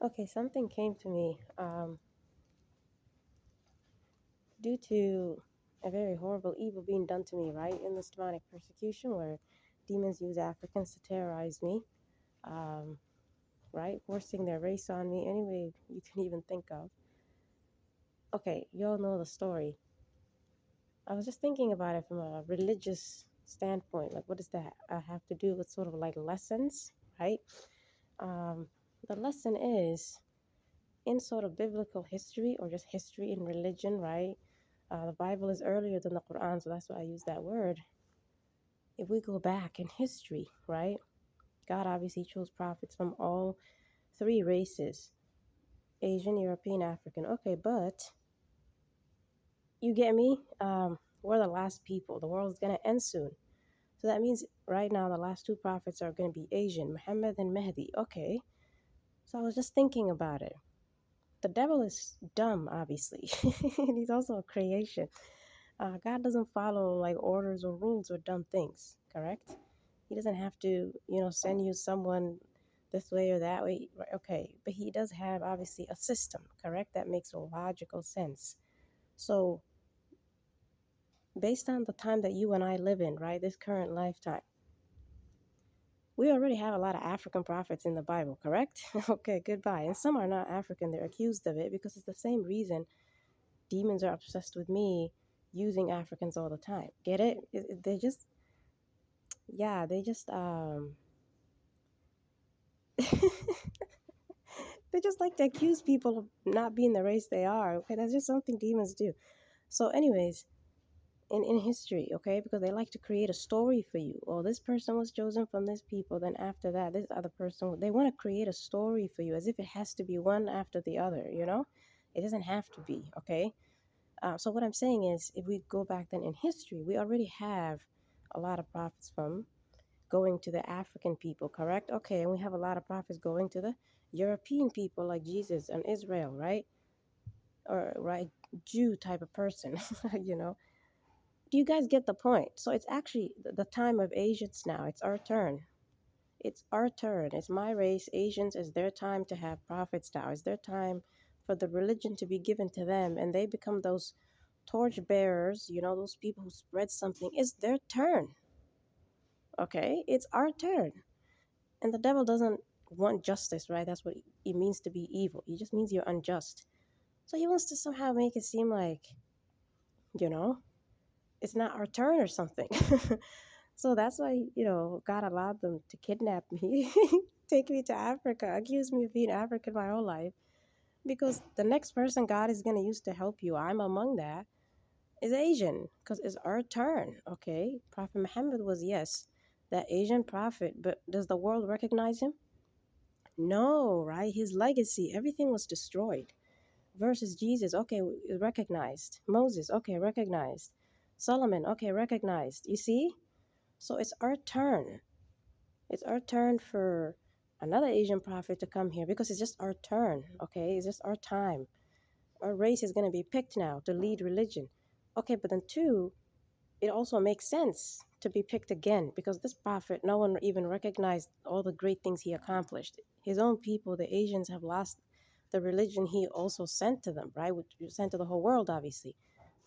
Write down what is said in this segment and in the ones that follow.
Okay, something came to me due to a very horrible evil being done to me, right? In this demonic persecution where demons use Africans to terrorize me, um, right? Forcing their race on me any way you can even think of. Okay, you all know the story. I was just thinking about it from a religious standpoint. Like, what does that have to do with sort of like lessons, right? Um, the lesson is in sort of biblical history or just history in religion, right? The Bible is earlier than the Quran, so that's why I use that word. If we go back in history, right? God obviously chose prophets from all three races: Asian, European, African. Okay, but you get me? We're the last people. The world's going to end soon. So that means right now the last two prophets are going to be Asian, Muhammad and Mahdi. Okay, so I was just thinking about it. The devil is dumb, obviously. And he's also a creation. God doesn't follow like orders or rules or dumb things, correct? He doesn't have to, send you someone this way or that way. Right, okay, but he does have obviously a system, correct? That makes a logical sense. So, based on the time that you and I live in, right, this current lifetime, we already have a lot of African prophets in the Bible, correct? Okay, goodbye. And some are not African, they're accused of it because it's the same reason demons are obsessed with me using Africans all the time. Get it? They just, yeah, they just, they just like to accuse people of not being the race they are. Okay, that's just something demons do. So, anyways, in history, okay, because they like to create a story for you. Well, this person was chosen from this people, then after that, this other person, they want to create a story for you as if it has to be one after the other. It doesn't have to be, okay? So, what I'm saying is, if we go back then in history, we already have a lot of prophets from going to the African people, correct? Okay, and we have a lot of prophets going to the European people like Jesus and Israel, right? Or right Jew type of person, you know. Do you guys get the point? So it's actually the time of Asians now. It's our turn. It's our turn. It's my race. Asians, is their time to have prophets now. It's their time for the religion to be given to them, and they become those torch bearers, those people who spread something. It's their turn. Okay? It's our turn. And the devil doesn't want justice, right? That's what it means to be evil. It just means you're unjust. So he wants to somehow make it seem like, you know, it's not our turn or something. So that's why, God allowed them to kidnap me, take me to Africa, accuse me of being African my whole life. Because the next person God is going to use to help you, I'm among that, is Asian. Because it's our turn, okay? Prophet Muhammad was, yes, that Asian prophet, but does the world recognize him? No, right? His legacy, everything was destroyed. Versus Jesus, okay, recognized. Moses, okay, recognized. Solomon, okay, recognized. You see? So it's our turn. It's our turn for another Asian prophet to come here because it's just our turn, okay? It's just our time. Our race is going to be picked now to lead religion. Okay, but then two, it also makes sense to be picked again because this prophet, no one even recognized all the great things he accomplished. His own people, the Asians, have lost the religion he also sent to them, right? Which was sent to the whole world, obviously,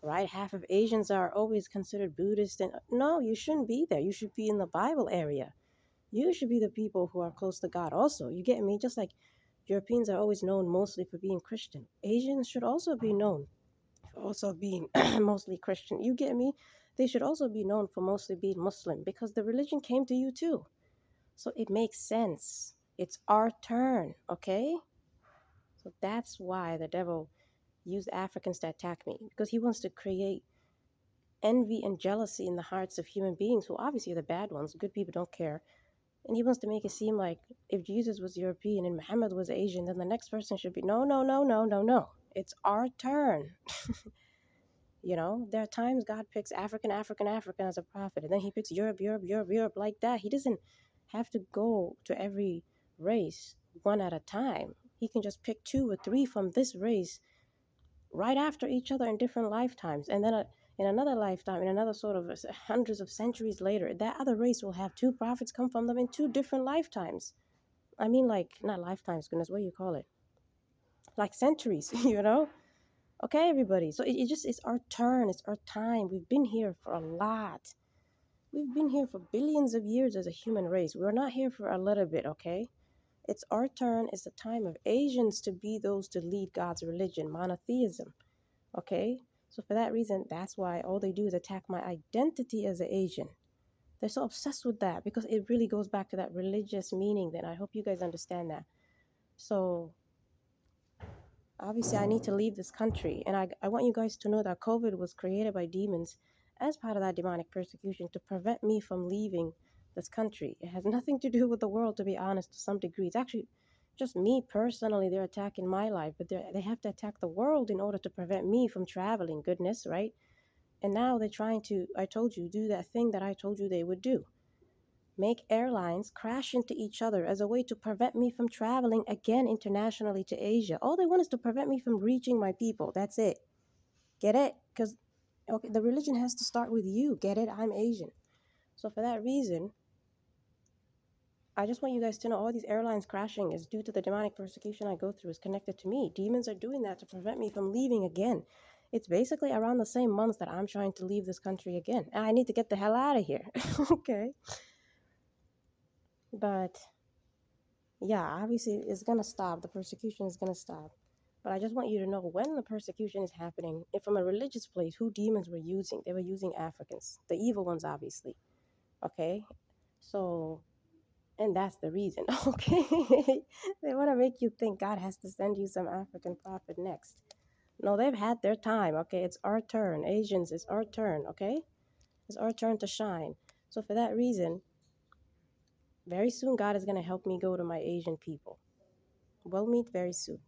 right? Half of Asians are always considered Buddhist, and no, you shouldn't be there. You should be in the Bible area. You should be the people who are close to God also. You get me? Just like Europeans are always known mostly for being Christian, Asians should also be known for also being mostly Christian. You get me? They should also be known for mostly being Muslim because the religion came to you too. So it makes sense. It's our turn, okay? So that's why the devil used Africans to attack me because he wants to create envy and jealousy in the hearts of human beings who obviously are the bad ones. Good people don't care. And he wants to make it seem like if Jesus was European and Muhammad was Asian, then the next person should be no, no, no, no, no, no. It's our turn. There are times God picks African, African, African as a prophet, and then he picks Europe, Europe, Europe, Europe like that. He doesn't have to go to every race one at a time. He can just pick two or three from this race right after each other in different lifetimes. And then in another lifetime, in another sort of hundreds of centuries later, that other race will have two prophets come from them in two different lifetimes. I mean, like, not lifetimes, goodness, what do you call it? like centuries, you know? Okay, everybody. So it just, it's our turn, it's our time. We've been here for a lot. We've been here for billions of years as a human race. We're not here for a little bit, okay? It's our turn. It's the time of Asians to be those to lead God's religion, monotheism, okay? So for that reason, that's why all they do is attack my identity as an Asian. They're so obsessed with that because it really goes back to that religious meaning. Then I hope you guys understand that. So obviously, I need to leave this country. And I want you guys to know that COVID was created by demons as part of that demonic persecution to prevent me from leaving this country. It has nothing to do with the world, to be honest, to some degree. It's actually just me personally. They're attacking my life, but they have to attack the world in order to prevent me from traveling. Goodness, right? And now they're trying to, I told you, do that thing that I told you they would do, make airlines crash into each other as a way to prevent me from traveling again internationally to Asia. All they want is to prevent me from reaching my people. That's it. Get it? Because okay, the religion has to start with you. Get it? I'm Asian. So for that reason, I just want you guys to know all these airlines crashing is due to the demonic persecution I go through, is connected to me. Demons are doing that to prevent me from leaving again. It's basically around the same month that I'm trying to leave this country again. And I need to get the hell out of here. Okay. But yeah, obviously it's gonna stop. The persecution is gonna stop. But I just want you to know when the persecution is happening, if from a religious place, who demons were using. They were using Africans, the evil ones, obviously. Okay? So, and that's the reason. Okay? They want to make you think God has to send you some African prophet next. No, they've had their time. Okay? It's our turn. Asians, it's our turn. Okay? It's our turn to shine. So, for that reason, very soon God is going to help me go to my Asian people. We'll meet very soon.